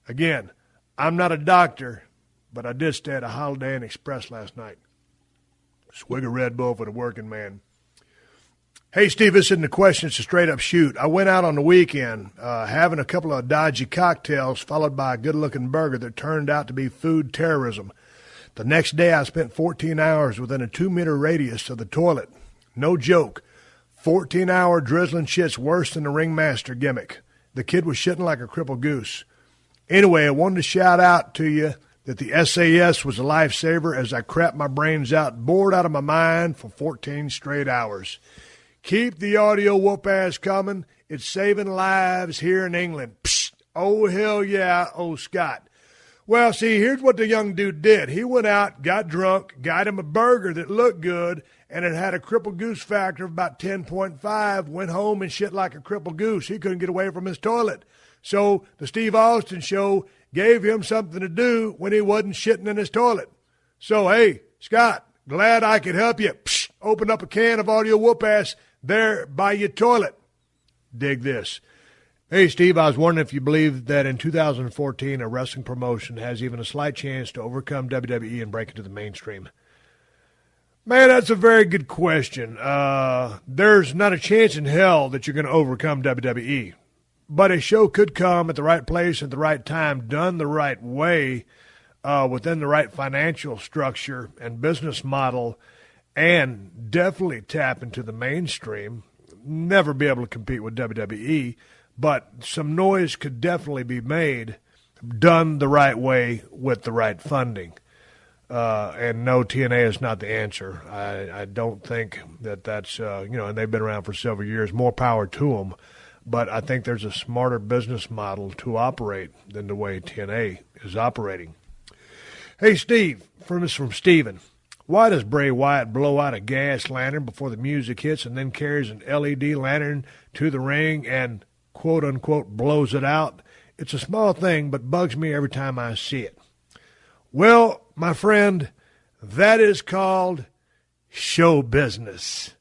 Again, I'm not a doctor, but I did stay at a Holiday Inn Express last night. Swig of Red Bull for the working man. Hey, Steve, this isn't a question. It's a straight-up shoot. I went out on the weekend having a couple of dodgy cocktails followed by a good-looking burger that turned out to be food terrorism. The next day, I spent 14 hours within a 2-meter radius of the toilet. No joke. 14-hour drizzling shit's worse than the ringmaster gimmick. The kid was shitting like a crippled goose. Anyway, I wanted to shout out to you that the SAS was a lifesaver as I crapped my brains out, bored out of my mind for 14 straight hours. Keep the audio whoop-ass coming. It's saving lives here in England. Psst. Oh, hell yeah, oh, Scott. Well, see, here's what the young dude did. He went out, got drunk, got him a burger that looked good, and it had a crippled goose factor of about 10.5, went home and shit like a crippled goose. He couldn't get away from his toilet. So the Steve Austin Show gave him something to do when he wasn't shitting in his toilet. So, hey, Scott, glad I could help you. Psh, open up a can of audio whoop-ass there by your toilet. Dig this. Hey, Steve, I was wondering if you believe that in 2014 a wrestling promotion has even a slight chance to overcome WWE and break into the mainstream. Man, that's a very good question. There's not a chance in hell that you're going to overcome WWE. But a show could come at the right place at the right time, done the right way, within the right financial structure and business model, and definitely tap into the mainstream. Never be able to compete with WWE, but some noise could definitely be made, done the right way with the right funding. And no, TNA is not the answer. I don't think that's, and they've been around for several years, more power to them. But I think there's a smarter business model to operate than the way TNA is operating. Hey, Steve, from Steven. Why does Bray Wyatt blow out a gas lantern before the music hits and then carries an LED lantern to the ring and, quote-unquote, blows it out? It's a small thing, but bugs me every time I see it. Well, my friend, that is called show business.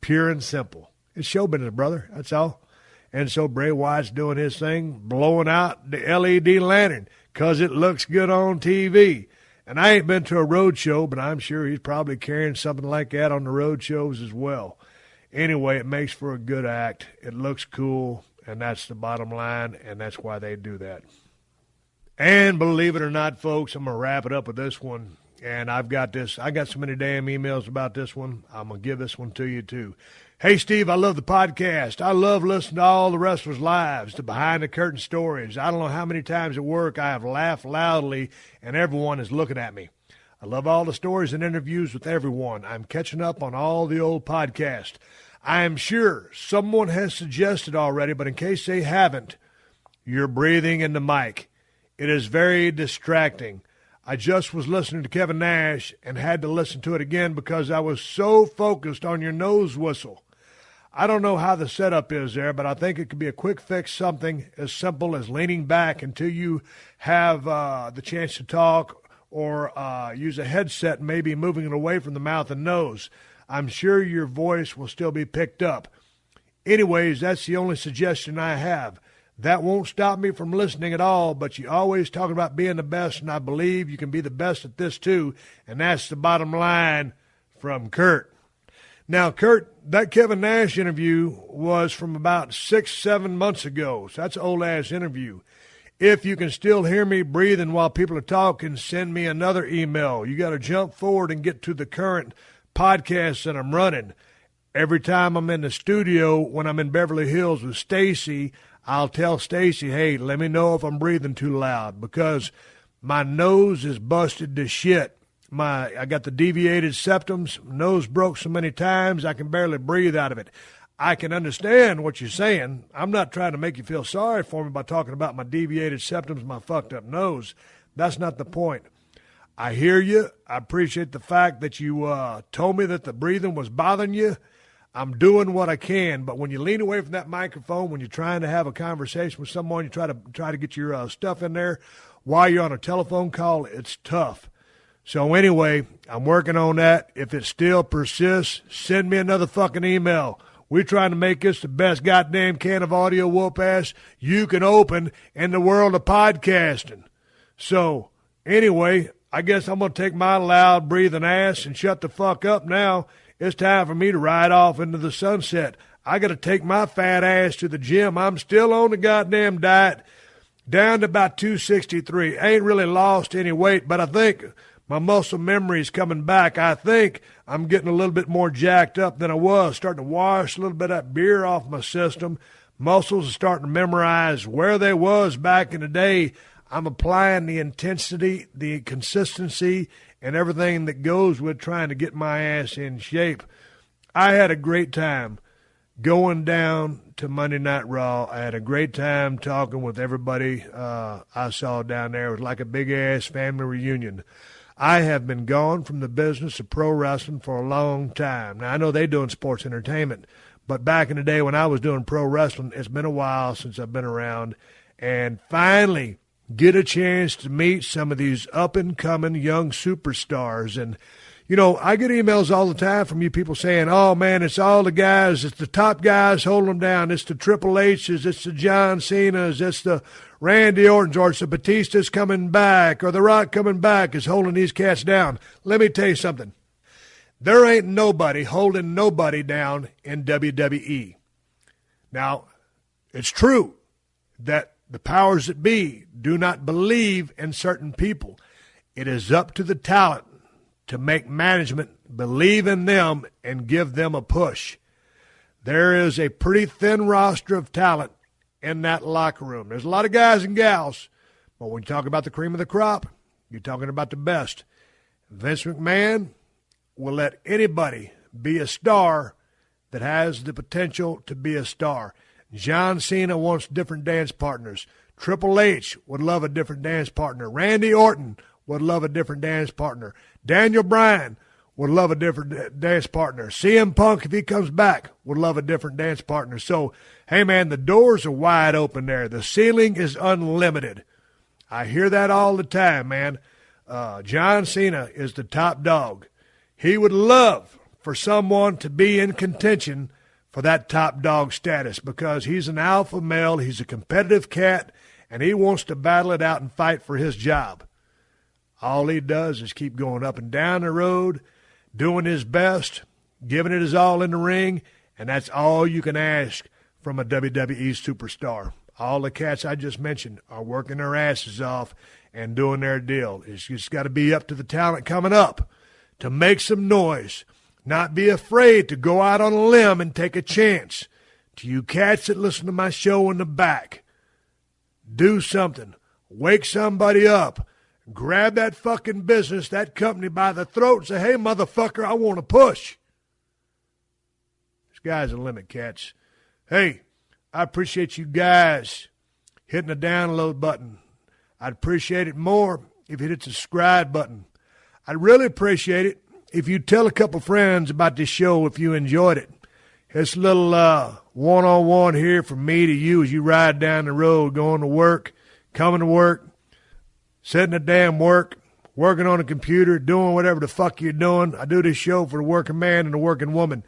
Pure and simple. It's show business, brother. That's all. And so Bray Wyatt's doing his thing, blowing out the LED lantern because it looks good on TV. And I ain't been to a road show, but I'm sure he's probably carrying something like that on the road shows as well. Anyway, it makes for a good act. It looks cool, and that's the bottom line, and that's why they do that. And believe it or not, folks, I'm going to wrap it up with this one. And I got so many damn emails about this one, I'm going to give this one to you too. Hey, Steve, I love the podcast. I love listening to all the wrestlers' lives, the behind-the-curtain stories. I don't know how many times at work I have laughed loudly and everyone is looking at me. I love all the stories and interviews with everyone. I'm catching up on all the old podcasts. I am sure someone has suggested already, but in case they haven't, you're breathing in the mic. It is very distracting. I just was listening to Kevin Nash and had to listen to it again because I was so focused on your nose whistle. I don't know how the setup is there, but I think it could be a quick fix, something as simple as leaning back until you have the chance to talk or use a headset and maybe moving it away from the mouth and nose. I'm sure your voice will still be picked up. Anyways, that's the only suggestion I have. That won't stop me from listening at all, but you always talk about being the best, and I believe you can be the best at this too, and that's the bottom line from Kurt. Now, Kurt, that Kevin Nash interview was from about 6-7 months ago, so that's an old-ass interview. If you can still hear me breathing while people are talking, send me another email. You got to jump forward and get to the current podcast that I'm running. Every time I'm in the studio, when I'm in Beverly Hills with Stacy, I'll tell Stacy, hey, let me know if I'm breathing too loud because my nose is busted to shit. I got the deviated septums, nose broke so many times I can barely breathe out of it. I can understand what you're saying. I'm not trying to make you feel sorry for me by talking about my deviated septums, my fucked up nose. That's not the point. I hear you. I appreciate the fact that you told me that the breathing was bothering you. I'm doing what I can, but when you lean away from that microphone, when you're trying to have a conversation with someone, you try to get your stuff in there while you're on a telephone call, it's tough. So anyway, I'm working on that. If it still persists, send me another fucking email. We're trying to make this the best goddamn can of audio whoop-ass you can open in the world of podcasting. So anyway, I guess I'm going to take my loud breathing ass and shut the fuck up now. It's time for me to ride off into the sunset. I got to take my fat ass to the gym. I'm still on the goddamn diet, down to about 263. I ain't really lost any weight, but I think my muscle memory is coming back. I think I'm getting a little bit more jacked up than I was, starting to wash a little bit of that beer off my system. Muscles are starting to memorize where they was back in the day. I'm applying the intensity, the consistency, and everything that goes with trying to get my ass in shape. I had a great time going down to Monday Night Raw. I had a great time talking with everybody I saw down there. It was like a big-ass family reunion. I have been gone from the business of pro wrestling for a long time. Now, I know they're doing sports entertainment, but back in the day when I was doing pro wrestling, it's been a while since I've been around. And finally get a chance to meet some of these up-and-coming young superstars. And, you know, I get emails all the time from you people saying, oh, man, it's all the guys, it's the top guys holding them down. It's the Triple H's, it's the John Cena's, it's the Randy Orton's, or it's the Batista's coming back, or The Rock coming back is holding these cats down. Let me tell you something. There ain't nobody holding nobody down in WWE. Now, it's true that the powers that be do not believe in certain people. It is up to the talent to make management believe in them and give them a push. There is a pretty thin roster of talent in that locker room. There's a lot of guys and gals, but when you talk about the cream of the crop, you're talking about the best. Vince McMahon will let anybody be a star that has the potential to be a star. John Cena wants different dance partners. Triple H would love a different dance partner. Randy Orton would love a different dance partner. Daniel Bryan would love a different dance partner. CM Punk, if he comes back, would love a different dance partner. So, hey, man, the doors are wide open there. The ceiling is unlimited. I hear that all the time, man. John Cena is the top dog. He would love for someone to be in contention for that top dog status because he's an alpha male, he's a competitive cat, and he wants to battle it out and fight for his job. All he does is keep going up and down the road, doing his best, giving it his all in the ring, and that's all you can ask from a WWE superstar. All the cats I just mentioned are working their asses off and doing their deal. It's just got to be up to the talent coming up to make some noise. Not be afraid to go out on a limb and take a chance. To you cats that listen to my show in the back, do something. Wake somebody up. Grab that fucking business, that company by the throat and say, hey, motherfucker, I want to push. Sky's the limit, cats. Hey, I appreciate you guys hitting the download button. I'd appreciate it more if you hit the subscribe button. I'd really appreciate it if you tell a couple friends about this show if you enjoyed it. It's a little one-on-one here from me to you as you ride down the road, going to work, coming to work, sitting at damn work, working on a computer, doing whatever the fuck you're doing. I do this show for the working man and the working woman.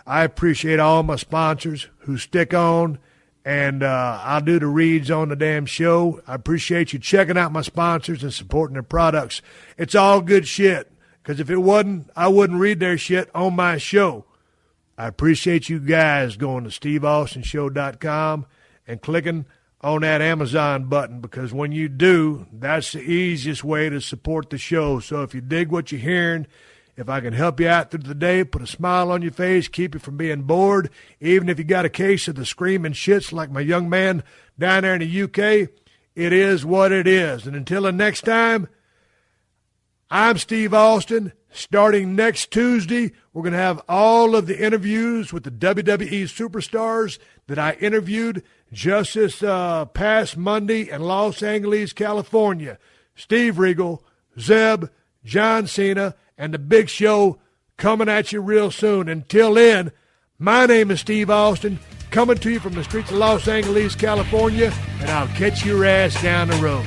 I appreciate all my sponsors who stick on and I'll do the reads on the damn show. I appreciate you checking out my sponsors and supporting their products. It's all good shit, because if it wasn't, I wouldn't read their shit on my show. I appreciate you guys going to steveaustonshow.com and clicking on that Amazon button, because when you do, that's the easiest way to support the show. So if you dig what you're hearing, if I can help you out through the day, put a smile on your face, keep you from being bored, even if you got a case of the screaming shits like my young man down there in the UK, it is what it is. And until the next time, I'm Steve Austin. Starting next Tuesday, we're going to have all of the interviews with the WWE superstars that I interviewed just this past Monday in Los Angeles, California. Steve Regal, Zeb, John Cena, and the Big Show coming at you real soon. Until then, my name is Steve Austin, coming to you from the streets of Los Angeles, California, and I'll catch your ass down the road.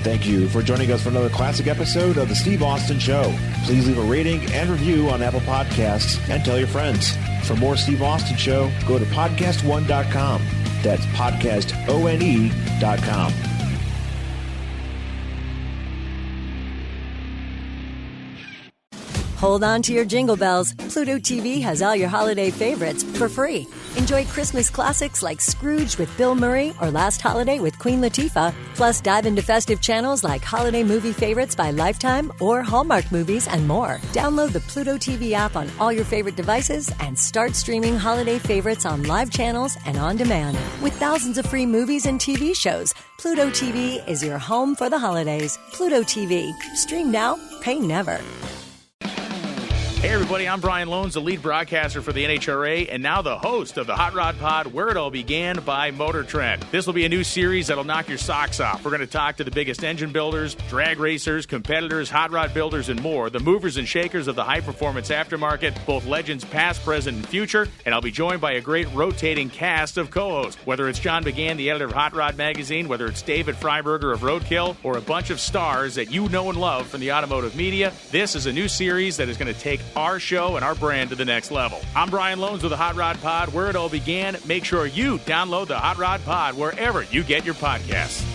Thank you for joining us for another classic episode of The Steve Austin Show. Please leave a rating and review on Apple Podcasts and tell your friends. For more Steve Austin Show, go to PodcastOne.com. That's PodcastOne.com. Hold on to your jingle bells. Pluto TV has all your holiday favorites for free. Enjoy Christmas classics like Scrooge with Bill Murray or Last Holiday with Queen Latifah. Plus, dive into festive channels like Holiday Movie Favorites by Lifetime or Hallmark Movies and more. Download the Pluto TV app on all your favorite devices and start streaming holiday favorites on live channels and on demand. With thousands of free movies and TV shows, Pluto TV is your home for the holidays. Pluto TV. Stream now, pay never. Hey everybody, I'm Brian Loans, the lead broadcaster for the NHRA, and now the host of the Hot Rod Pod, Where It All Began by Motor Trend. This will be a new series that'll knock your socks off. We're going to talk to the biggest engine builders, drag racers, competitors, hot rod builders, and more, the movers and shakers of the high-performance aftermarket, both legends past, present, and future, and I'll be joined by a great rotating cast of co-hosts. Whether it's John McGann, the editor of Hot Rod Magazine, whether it's David Freiberger of Roadkill, or a bunch of stars that you know and love from the automotive media, this is a new series that is going to take our show and our brand to the next level. I'm Brian Loans with the Hot Rod Pod, Where It All Began. Make sure you download the Hot Rod Pod wherever you get your podcasts.